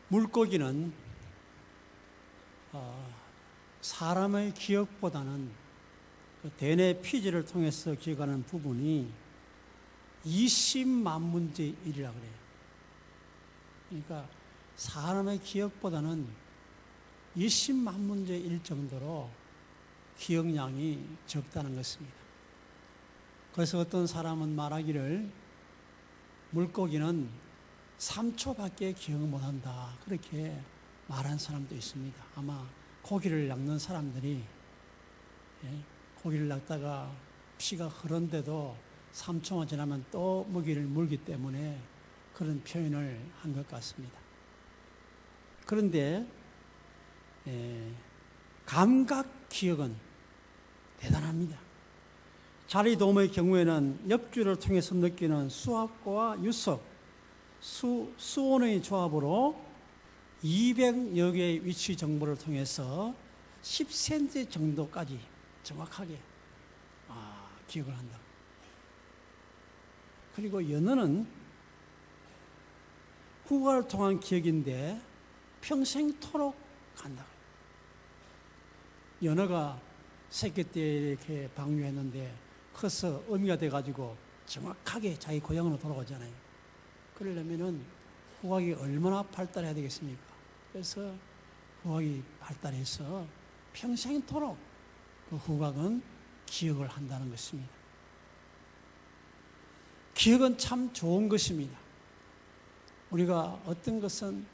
물고기는 사람의 기억보다는 그 대뇌 피지를 통해서 기억하는 부분이 20만 문제의 1이라고 그래요. 그러니까 사람의 기억보다는 20만 문제의 1 정도로 기억량이 적다는 것입니다. 그래서 어떤 사람은 말하기를 물고기는 3초밖에 기억을 못한다, 그렇게 말한 사람도 있습니다. 아마 고기를 낚는 사람들이 고기를 낚다가 피가 흐른데도 3초만 지나면 또 먹이를 물기 때문에 그런 표현을 한 것 같습니다. 그런데 감각 기억은 대단합니다. 자리돔의 경우에는 엽주를 통해서 느끼는 수압과 유속, 수온의 조합으로 200여 개의 위치 정보를 통해서 10cm 정도까지 정확하게 기억을 한다. 그리고 연어는 후각을 통한 기억인데 평생토록 간다. 연어가 새끼 때 이렇게 방류했는데 커서 어미가 돼가지고 정확하게 자기 고향으로 돌아오잖아요. 그러려면은 후각이 얼마나 발달해야 되겠습니까? 그래서 후각이 발달해서 평생토록 그 후각은 기억을 한다는 것입니다. 기억은 참 좋은 것입니다. 우리가 어떤 것은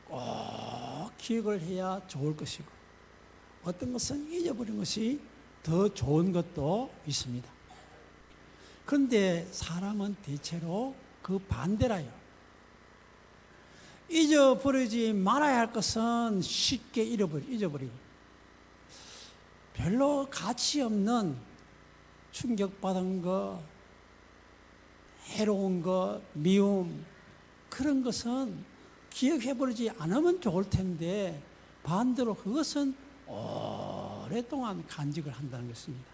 꼭 기억을 해야 좋을 것이고 어떤 것은 잊어버린 것이 더 좋은 것도 있습니다. 그런데 사람은 대체로 그 반대라요. 잊어버리지 말아야 할 것은 쉽게 잊어버리고 별로 가치 없는 충격받은 것, 해로운 것, 미움, 그런 것은 기억해버리지 않으면 좋을 텐데 반대로 그것은 오랫동안 간직을 한다는 것입니다.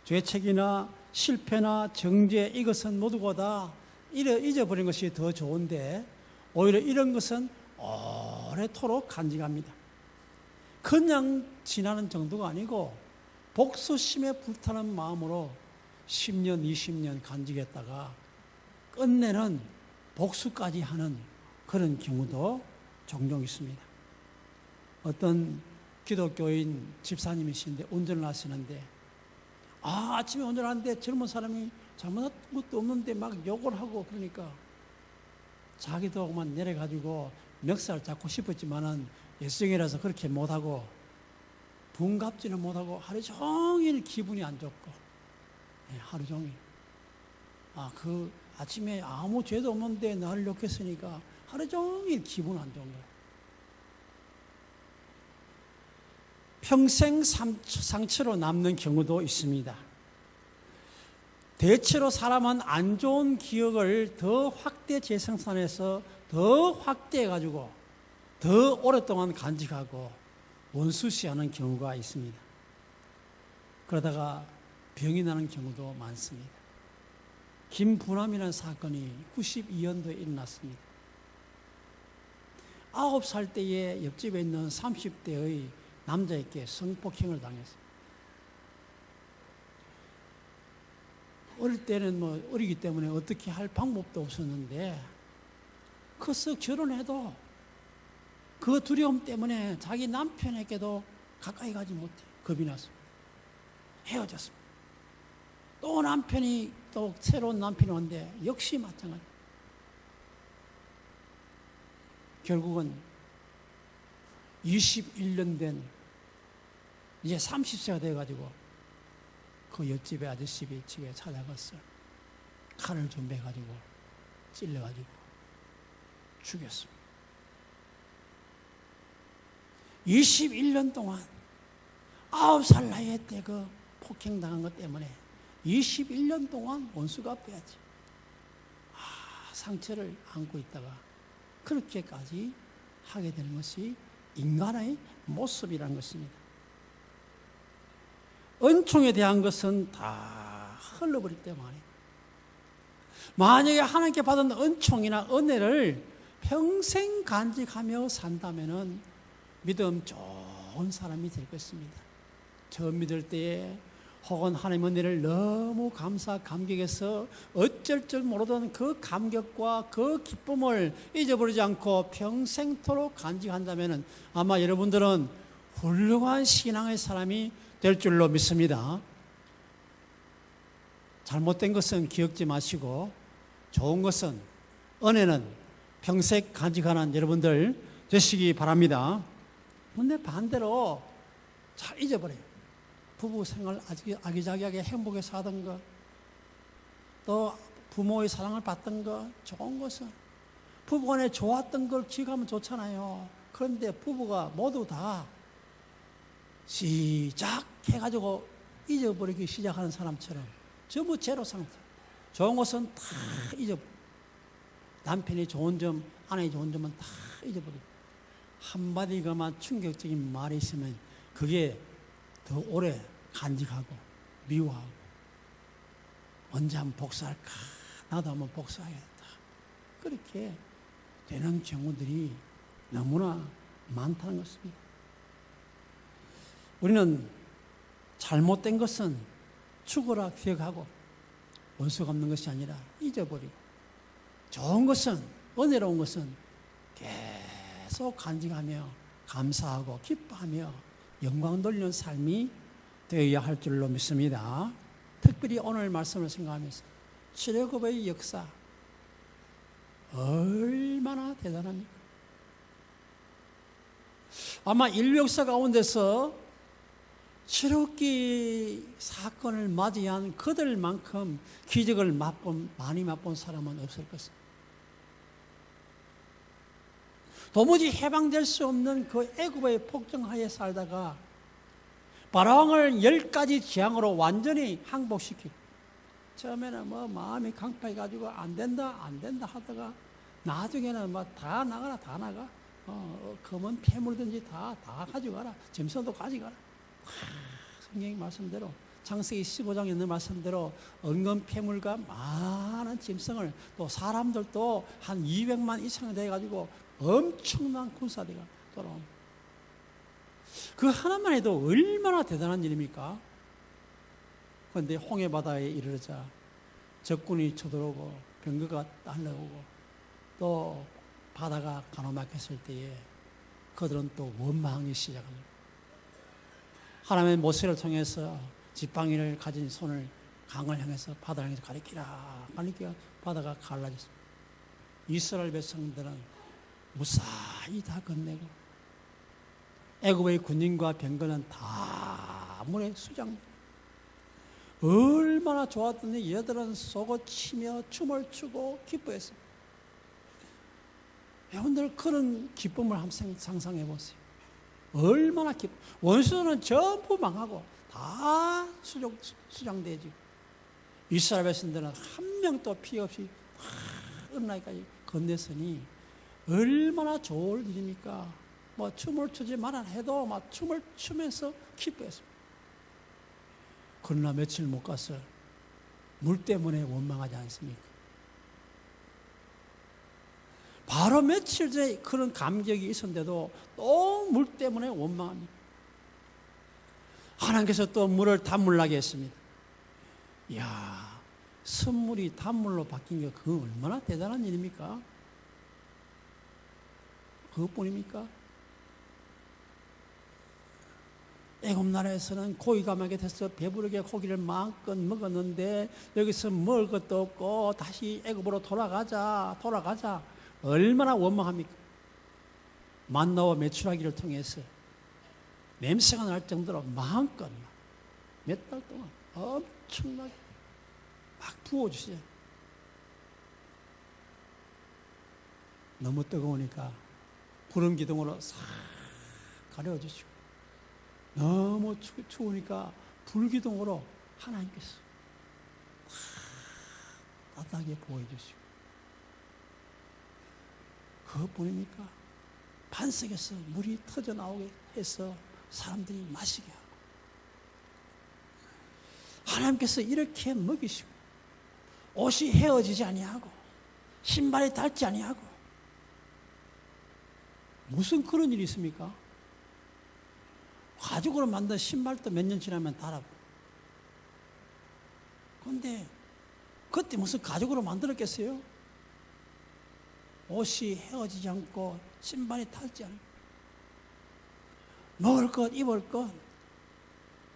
죄책이나 실패나 정죄, 이것은 모두가 다 잊어버린 것이 더 좋은데 오히려 이런 것은 오래도록 간직합니다. 그냥 지나는 정도가 아니고 복수심에 불타는 마음으로 10년, 20년 간직했다가 끝내는 복수까지 하는 그런 경우도 종종 있습니다. 어떤 기독교인 집사님이신데 운전을 하시는데 아침에 운전하는데 젊은 사람이 잘못한 것도 없는데 막 욕을 하고 그러니까 자기도 그만 내려가지고 멱살 잡고 싶었지만은 예수형이라서 그렇게 못하고 분갑지는 못하고 하루 종일 기분이 안 좋고 하루 종일 그 아침에 아무 죄도 없는데 나를 욕했으니까 하루 종일 기분 안 좋은 거예요. 평생 상처로 남는 경우도 있습니다. 대체로 사람은 안 좋은 기억을 더 확대 재생산해서 더 확대해가지고 더 오랫동안 간직하고 원수시하는 경우가 있습니다. 그러다가 병이 나는 경우도 많습니다. 김부남이라는 사건이 92년도에 일어났습니다. 9살 때에 옆집에 있는 30대의 남자에게 성폭행을 당했어요. 어릴 때는 어리기 때문에 어떻게 할 방법도 없었는데 커서 결혼해도 그 두려움 때문에 자기 남편에게도 가까이 가지 못해 겁이 났습니다. 헤어졌습니다. 또 남편이 또 새로운 남편이 왔는데 역시 마찬가지. 결국은 21년 된 이제 30세가 돼가지고 그 옆집의 아저씨 집에 찾아갔어요. 칼을 준비해가지고 찔러가지고 죽였습니다. 21년 동안 9살 나이에 때 그 폭행당한 것 때문에 21년 동안 원수가 빼야지. 상처를 안고 있다가 그렇게까지 하게 되는 것이 인간의 모습이라는 것입니다. 은총에 대한 것은 다 흘러버릴 때만에 만약에 하나님께 받은 은총이나 은혜를 평생 간직하며 산다면은 믿음 좋은 사람이 될 것입니다. 처음 믿을 때에 혹은 하나님의 은혜를 너무 감격해서 어쩔 줄 모르던 그 감격과 그 기쁨을 잊어버리지 않고 평생토록 간직한다면 아마 여러분들은 훌륭한 신앙의 사람이 될 줄로 믿습니다. 잘못된 것은 기억지 마시고 좋은 것은, 은혜는 평생 간직하는 여러분들 되시기 바랍니다. 그런데 반대로 잘 잊어버려요. 부부 생활 아기자기하게 행복에 사던 것, 또 부모의 사랑을 받던 것, 좋은 것은 부부간에 좋았던 걸 기억하면 좋잖아요. 그런데 부부가 모두 다 시작해가지고 잊어버리기 시작하는 사람처럼 전부 제로 상태. 좋은 것은 다 잊어버려. 남편이 좋은 점, 아내의 좋은 점은 다 잊어버리고 한마디가만 충격적인 말이 있으면 그게 더 오래 간직하고 미워하고 언제 한번 복수할까? 나도 한번 복수하겠다. 그렇게 되는 경우들이 너무나 많다는 것입니다. 우리는 잘못된 것은 죽어라 기억하고 원수가 없는 것이 아니라 잊어버리고, 좋은 것은, 은혜로운 것은 계속 간직하며 감사하고 기뻐하며 영광 돌리는 삶이 되어야 할 줄로 믿습니다. 특별히 오늘 말씀을 생각하면서 출애굽의 역사 얼마나 대단합니까? 아마 인류 역사 가운데서 출애굽기 사건을 맞이한 그들만큼 기적을 많이 맛본 사람은 없을 것입니다. 도무지 해방될 수 없는 그 애굽의 폭정하에 살다가 바로왕을 10가지 재앙으로 완전히 항복시키고, 처음에는 마음이 강팍해가지고 안 된다 하다가 나중에는 다 나가라, 다 나가. 검은 폐물든지 다 가져가라. 짐승도 가져가라. 성경의 말씀대로, 창세기 15장에 있는 말씀대로 은금 폐물과 많은 짐승을, 또 사람들도 한 200만 이상이 돼가지고 엄청난 군사대가 돌아옵니다. 그 하나만 해도 얼마나 대단한 일입니까? 그런데 홍해바다에 이르자 적군이 쳐들어오고 병거가 달려오고 또 바다가 가로막혔을 때에 그들은 또 원망하기 시작합니다. 하나님의 모세를 통해서 지팡이를 가진 손을 강을 향해서 바다를 향해서 가리키라 바다가 갈라졌습니다. 이스라엘 백성들은 무사히 다 건네고 애굽의 군인과 병거는 다 물에 수장됩니다. 얼마나 좋았더니 얘들은 쏘고치며 춤을 추고 기뻐했습니다. 여러분들 그런 기쁨을 한번 상상해 보세요. 얼마나 기뻐. 원수는 전부 망하고 다 수장되지. 이스라엘 백성들은 한 명도 피해 없이 다 끝나기까지 건넸으니 얼마나 좋을 일입니까? 춤을 추지 말아 해도 춤을 추면서 기뻐했습니다. 그러나 며칠 못 가서 물 때문에 원망하지 않습니까? 바로 며칠 전에 그런 감격이 있었는데도 또 물 때문에 원망합니다. 하나님께서 또 물을 단물나게 했습니다. 이야, 선물이 단물로 바뀐 게 그건 얼마나 대단한 일입니까? 그것뿐입니까? 애굽 나라에서는 고기가 많게 돼서 배부르게 고기를 마음껏 먹었는데 여기서 먹을 것도 없고 다시 애굽으로 돌아가자 얼마나 원망합니까? 만나와 메추라기를 통해서 냄새가 날 정도로 마음껏 몇 달 동안 엄청나게 막 부어주세요. 너무 뜨거우니까 구름 기둥으로 싹 가려주시고, 너무 추우니까 불기둥으로 하나님께서 따뜻하게 보여주시고, 그것뿐입니까? 반석에서 물이 터져 나오게 해서 사람들이 마시게 하고, 하나님께서 이렇게 먹이시고, 옷이 헤어지지 아니하고 신발이 닳지 아니하고 무슨 그런 일이 있습니까? 가죽으로 만든 신발도 몇 년 지나면 달아. 그런데 그때 무슨 가죽으로 만들었겠어요? 옷이 헤어지지 않고 신발이 닳지 않고 먹을 것, 입을 것,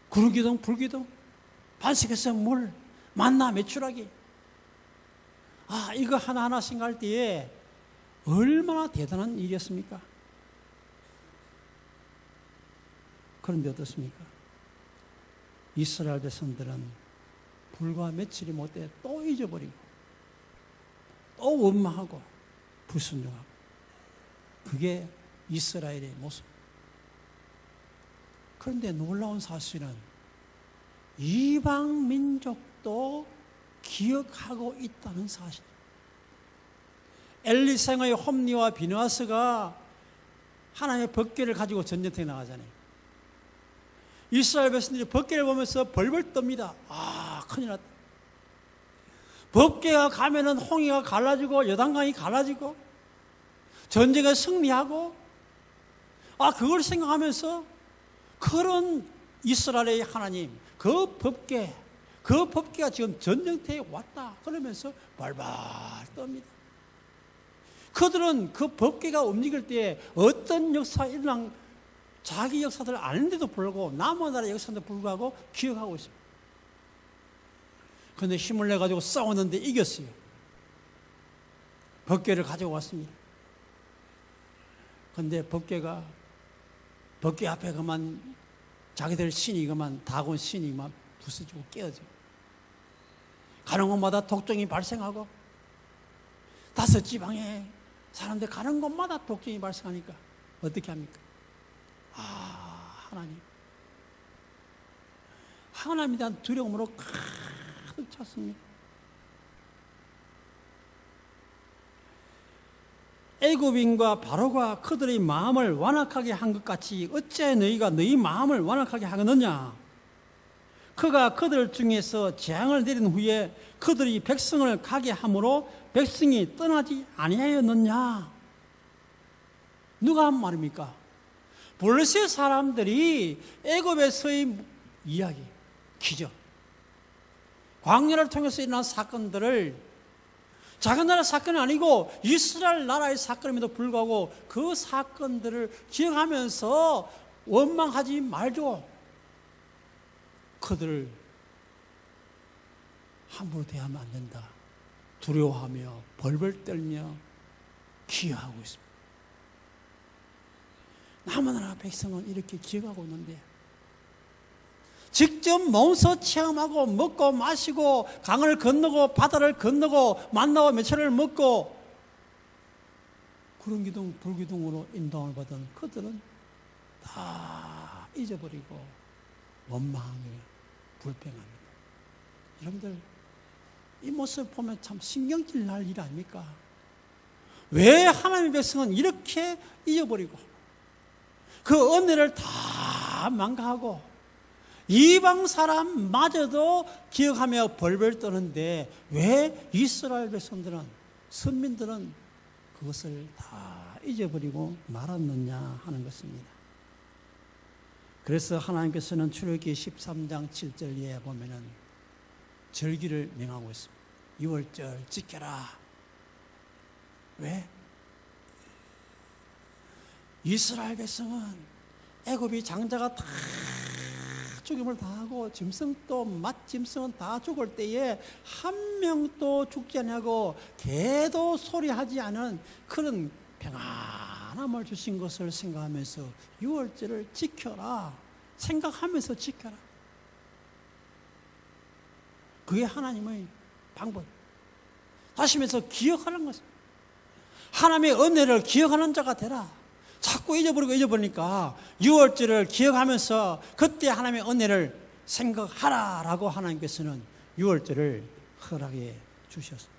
구르기둥, 불기둥, 반석에서 물, 만나, 메추라기. 이거 하나하나 생각할 때에 얼마나 대단한 일이었습니까? 그런데 어떻습니까? 이스라엘 백성들은 불과 며칠이 못돼 또 잊어버리고 또 원망하고 불순종하고, 그게 이스라엘의 모습. 그런데 놀라운 사실은 이방 민족도 기억하고 있다는 사실. 엘리상의 홈리와 비느하스가 하나님의 법궤를 가지고 전쟁터에 나가잖아요. 이스라엘 백성들이 법궤를 보면서 벌벌 떱니다. 큰일 났다. 법궤가 가면은 홍해가 갈라지고 요단강이 갈라지고 전쟁에 승리하고, 그걸 생각하면서 그런 이스라엘의 하나님, 그 법궤가 지금 전쟁터에 왔다 그러면서 발발 떱니다. 그들은 그 법궤가 움직일 때 어떤 역사가 일어난, 자기 역사들을 아는데도 불구하고 남의 나라의 역사인데도 불구하고 기억하고 있습니다. 그런데 힘을 내가지고 싸웠는데 이겼어요. 법궤를 가지고 왔습니다. 그런데 법궤 앞에 그만 자기들 신이 그만, 다곤 신이 그만 부서지고 깨어져. 가는 곳마다 독종이 발생하고, 5지방에 사람들 가는 곳마다 독종이 발생하니까 어떻게 합니까? 하나님에 대한 두려움으로 가득 찼습니다. 애굽인과 바로가 그들의 마음을 완악하게 한 것 같이 어찌하여 너희가 너희 마음을 완악하게 하겠느냐? 그가 그들 중에서 재앙을 내린 후에 그들이 백성을 가게 함으로 백성이 떠나지 아니하였느냐? 누가 한 말입니까? 블레셋 사람들이 애굽에서의 이야기, 기적, 광야를 통해서 일어난 사건들을, 작은 나라 사건이 아니고 이스라엘 나라의 사건임에도 불구하고 그 사건들을 기억하면서 원망하지 말죠. 그들을 함부로 대하면 안 된다. 두려워하며 벌벌 떨며 기여하고 있습니다. 남은 나라 백성은 이렇게 기억하고 있는데, 직접 몸소 체험하고 먹고 마시고 강을 건너고 바다를 건너고 만나와 메추라기를 먹고 구름기둥 불기둥으로 인도함을 받은 그들은 다 잊어버리고 원망하며 불평합니다. 여러분들, 이 모습 보면 참 신경질 날 일 아닙니까? 왜 하나님의 백성은 이렇게 잊어버리고 그 은혜를 다 망가하고 이방 사람마저도 기억하며 벌벌 떠는데 왜 이스라엘 백성들은, 선민들은 그것을 다 잊어버리고 말았느냐 하는 것입니다. 그래서 하나님께서는 출애굽기 13장 7절에 보면은 절기를 명하고 있습니다. 6월절 지켜라. 왜? 이스라엘 백성은 애굽이 장자가 다 죽임을 당하고 짐승도 맛짐승은 다 죽을 때에 한 명도 죽지 않냐고 개도 소리하지 않은 그런 평안함을 주신 것을 생각하면서 6월절을 지켜라. 생각하면서 지켜라. 그게 하나님의 방법. 다시 말해서 기억하는 것입니다. 하나님의 은혜를 기억하는 자가 되라. 자꾸 잊어버리니까 6월절을 기억하면서 그때 하나님의 은혜를 생각하라라고 하나님께서는 6월절을 허락해 주셨습니다.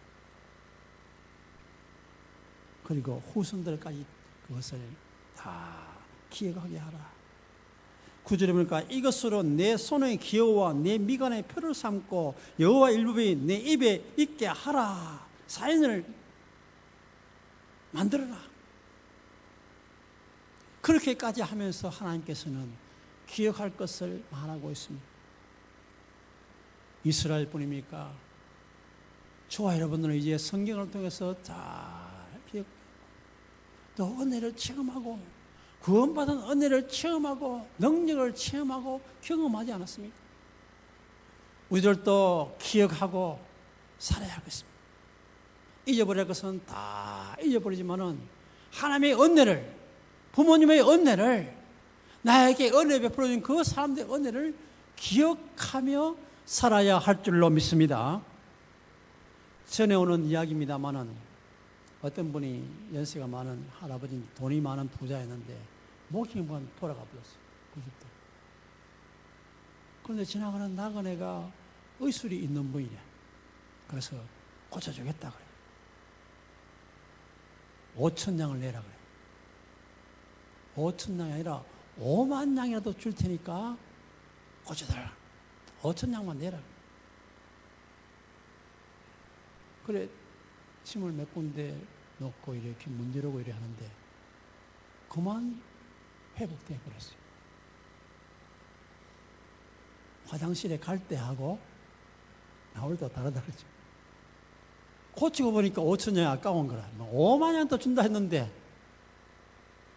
그리고 후손들까지 그것을 다 기억하게 하라. 9절에 보니까 이것으로 내 손의 기호와 내 미간의 표를 삼고 여호와 율법이 내 입에 있게 하라. 사인을 만들어라. 그렇게까지 하면서 하나님께서는 기억할 것을 말하고 있습니다. 이스라엘 뿐입니까? 저와 여러분들은 이제 성경을 통해서 잘 기억하고 또 은혜를 체험하고 구원받은 은혜를 체험하고 능력을 체험하고 경험하지 않았습니까? 우리들도 기억하고 살아야 하겠습니다. 잊어버릴 것은 다 잊어버리지만은 하나님의 은혜를, 부모님의 은혜를, 나에게 은혜 베풀어준 그 사람들의 은혜를 기억하며 살아야 할 줄로 믿습니다. 전해오는 이야기입니다만은 어떤 분이 연세가 많은 할아버지, 돈이 많은 부자였는데 목이 한번 돌아가 버렸어요. 90대. 그런데 지나가는 나그네가 의술이 있는 분이래. 그래서 고쳐주겠다 그래. 5,000냥을 내라 그래. 5,000냥이 아니라 50,000냥이라도 줄 테니까 고쳐달라. 5,000냥만 내라. 그래, 침을 몇 군데 놓고 이렇게 문지르고 이래 하는데 그만 회복돼 버렸어요. 화장실에 갈 때 하고 나올 때 다르다 그러죠. 고치고 보니까 5,000냥이 아까운 거라. 50,000냥 더 준다 했는데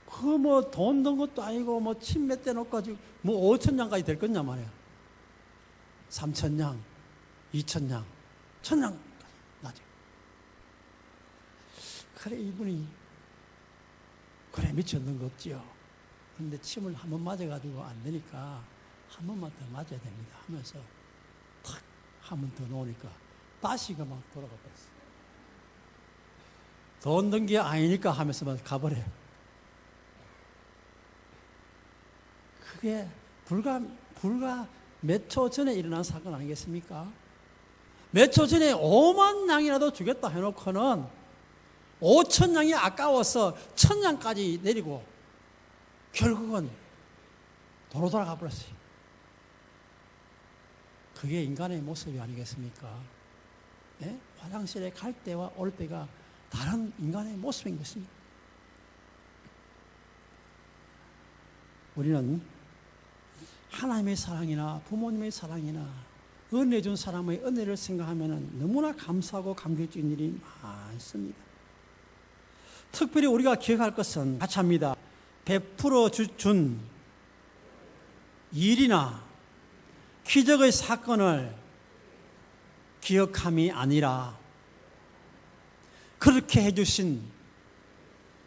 그 뭐 돈 든 것도 아니고 뭐 침 몇 대 놓고 가지고 뭐 5,000냥까지 될 거냐 말이야. 3,000냥, 2,000냥, 1,000냥 나죠. 그래 이분이 그래 미쳤는 거 없지요. 근데 침을 한 번 맞아가지고 안 되니까 한 번만 더 맞아야 됩니다 하면서 탁 한 번 더 놓으니까 다시 그만 돌아가 버렸어요. 돈 든 게 아니니까 하면서만 가버려요. 그게 불과 몇 초 전에 일어난 사건 아니겠습니까? 몇 초 전에 50,000냥이라도 주겠다 해놓고는 5,000냥이 아까워서 1,000냥까지 내리고 결국은 도로 돌아가 버렸어요. 그게 인간의 모습이 아니겠습니까? 네? 화장실에 갈 때와 올 때가 다른 인간의 모습인 것입니다. 우리는 하나님의 사랑이나 부모님의 사랑이나 은혜 준 사람의 은혜를 생각하면 너무나 감사하고 감격적인 일이 많습니다. 특별히 우리가 기억할 것은 같이 합니다. 베풀어 준 일이나 기적의 사건을 기억함이 아니라 그렇게 해주신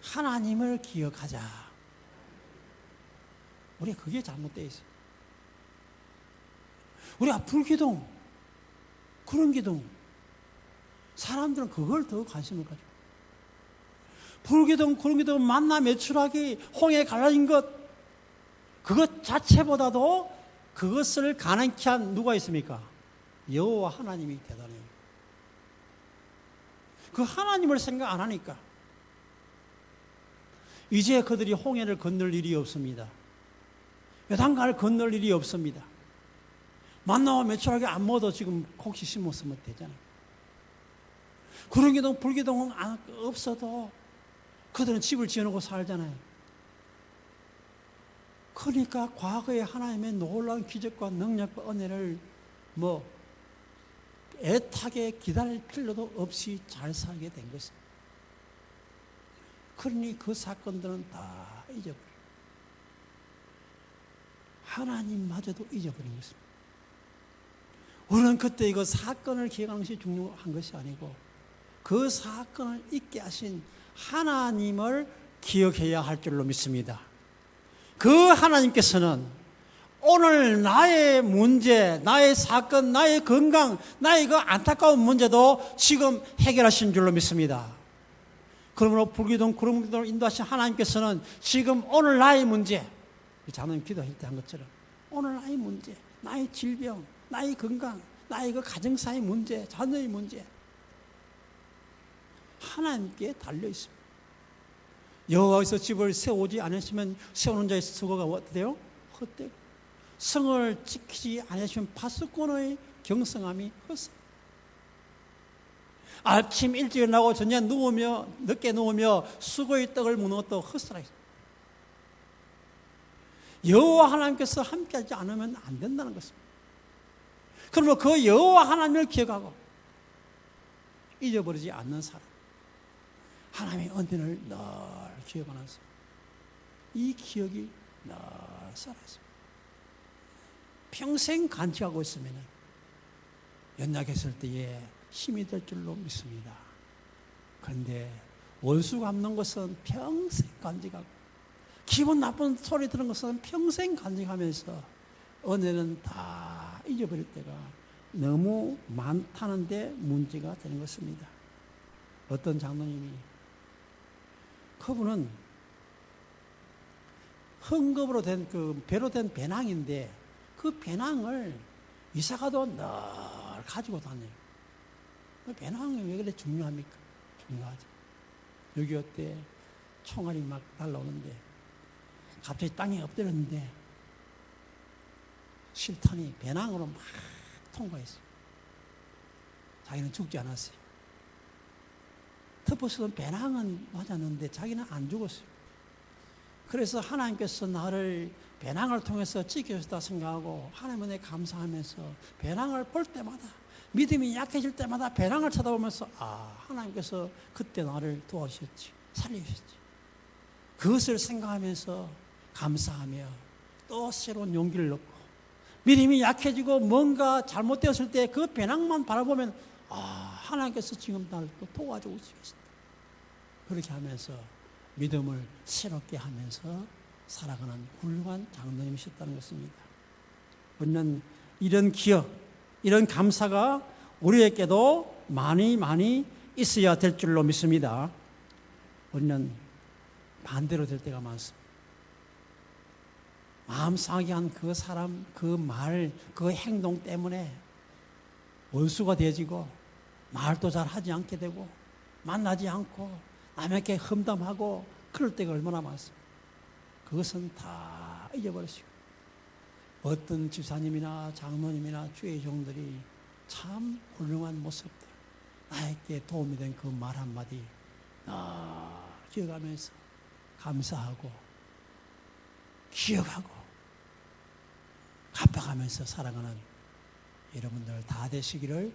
하나님을 기억하자. 우리 그게 잘못되어 있어요. 우리가 불기둥, 그런 기둥, 사람들은 그걸 더 관심을 가지고 불기둥, 그런 기둥, 만나 매출하기, 홍해 갈라진 것, 그것 자체보다도 그것을 가능케 한 누가 있습니까? 여호와 하나님이 대단해요. 그 하나님을 생각 안 하니까 이제 그들이 홍해를 건널 일이 없습니다. 요단강을 건널 일이 없습니다. 만나와 매출하게 안 먹어도 지금 곡식 심었으면 되잖아요. 그런 기둥, 불기둥은 없어도 그들은 집을 지어놓고 살잖아요. 그러니까 과거에 하나님의 놀라운 기적과 능력과 은혜를 뭐 애타게 기다릴 필요도 없이 잘 살게 된 것입니다. 그러니 그 사건들은 다 잊어버려요. 하나님마저도 잊어버린 것입니다. 우리는 그때 이거 사건을 기억하는 것이 중요한 것이 아니고 그 사건을 잊게 하신 하나님을 기억해야 할 줄로 믿습니다. 그 하나님께서는 오늘 나의 문제, 나의 사건, 나의 건강, 나의 그 안타까운 문제도 지금 해결하신 줄로 믿습니다. 그러므로 불기둥, 구름기둥을 인도하신 하나님께서는 지금 오늘 나의 문제, 자는 기도할 때 한 것처럼 오늘 나의 문제, 나의 질병, 나의 건강, 나의 그 가정사의 문제, 자녀의 문제 하나님께 달려 있습니다. 여호와께서 집을 세우지 않으시면 세우는 자의 수고가 어때요? 헛되고 성을 지키지 않으시면 파수꾼의 경성함이 헛사. 아침 일찍 일어나고 저녁 누우며 늦게 누우며 수고의 떡을 무는 것도 헛살아 있습니다. 여호와 하나님께서 함께하지 않으면 안 된다는 것입니다. 그러면 그 여호와 하나님을 기억하고 잊어버리지 않는 사람, 하나님의 은혜를 늘 기억하는 사람, 이 기억이 늘 살아있습니다. 평생 간직하고 있으면 연약했을 때에 힘이 될 줄로 믿습니다. 그런데 원수 갚는 것은 평생 간직하고, 기분 나쁜 소리 들은 것은 평생 간직하면서 은혜는 다 잊어버릴 때가 너무 많다는 데 문제가 되는 것입니다. 어떤 장로님이, 그분은 헝겊으로 된 배로 된 배낭인데 그 배낭을 이사가도 늘 가지고 다녀요. 그 배낭이 왜 그래 중요합니까? 중요하죠. 6.25 때 총알이 막 날라오는데 갑자기 땅에 엎드렸는데 실탄이 배낭으로 막 통과했어요. 자기는 죽지 않았어요. 특보스는 배낭은 맞았는데 자기는 안 죽었어요. 그래서 하나님께서 나를 배낭을 통해서 지켜주셨다 생각하고 하나님 은혜에 감사하면서 배낭을 볼 때마다, 믿음이 약해질 때마다 배낭을 쳐다보면서 하나님께서 그때 나를 도와주셨지, 살려주셨지. 그것을 생각하면서 감사하며 또 새로운 용기를 얻고, 믿음이 약해지고 뭔가 잘못되었을 때 그 배낭만 바라보면 하나님께서 지금 나를 또 도와주고 계시다. 그렇게 하면서 믿음을 새롭게 하면서 살아가는 훌륭한 장로님이셨다는 것입니다. 우리는 이런 기억, 이런 감사가 우리에게도 많이 많이 있어야 될 줄로 믿습니다. 우리는 반대로 될 때가 많습니다. 마음 상하게 한 그 사람, 그 말, 그 행동 때문에 원수가 되어지고 말도 잘 하지 않게 되고 만나지 않고 남에게 험담하고 그럴 때가 얼마나 많습니다. 그것은 다 잊어버리시고, 어떤 집사님이나 장로님이나 주의 종들이 참 훌륭한 모습들, 나에게 도움이 된 그 말 한마디 기억하면서 감사하고 기억하고 갚아가면서 살아가는 여러분들 다 되시기를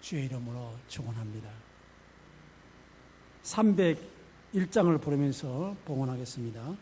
주의 이름으로 축원합니다. 301장을 부르면서 봉헌하겠습니다.